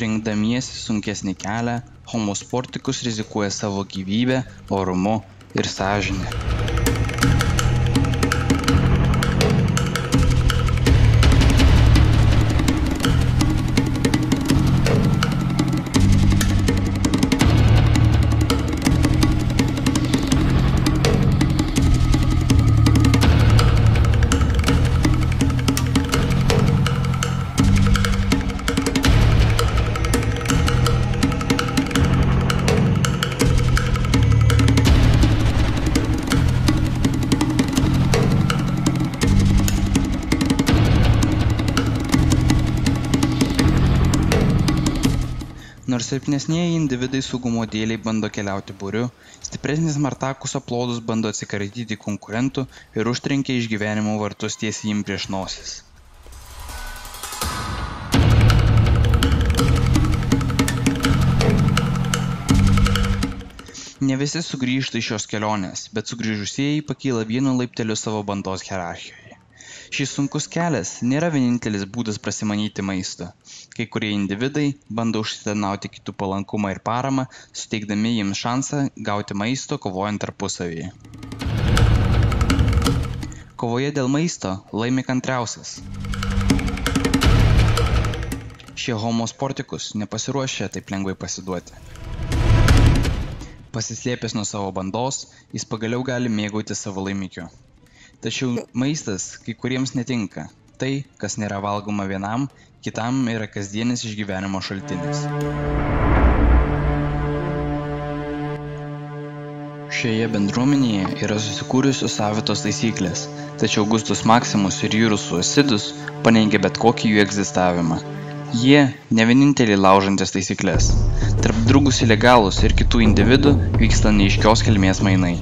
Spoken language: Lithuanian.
Rinkdamiesi sunkesnį kelią, Homo sporticus rizikuoja savo gyvybę, orumu ir sąžine. Nors silpnesnieji individai saugumo dėliai bando keliauti būriu, stipresnis Martakuso plodus bando atsikratyti konkurentų ir užtrenkia išgyvenimo vartus tiesiai jim prieš nosis. Ne visi sugrįžta iš šios kelionės, bet sugrįžusieji pakyla vienu laipteliu savo bandos hierarchijoje. Šis sunkus kelias nėra vienintelis būdas prasimanyti maisto. Kai kurie individai bando užsitarnauti kitų palankumą ir paramą, suteikdami jiems šansą gauti maisto kovojant tarpusavyje. Kovoje dėl maisto laimi kantriausias. Šie Homo sporticus nepasiruošia taip lengvai pasiduoti. Pasislėpęs nuo savo bandos, jis pagaliau gali mėgauti savo laimikiu. Tačiau maistas kai kuriems netinka. Tai, kas nėra valgoma vienam, kitam yra kasdienis išgyvenimo šaltinis. Šioje bendruomenėje yra susikūrusios savitos taisyklės, tačiau Gustus Maximus ir Jurus Suicidus paneigia bet kokį jų egzistavimą. Jie ne vieninteliai laužantis taisyklės. Tarp draugus ilegalus ir kitų individų vyksta neaiškios kilmės mainai.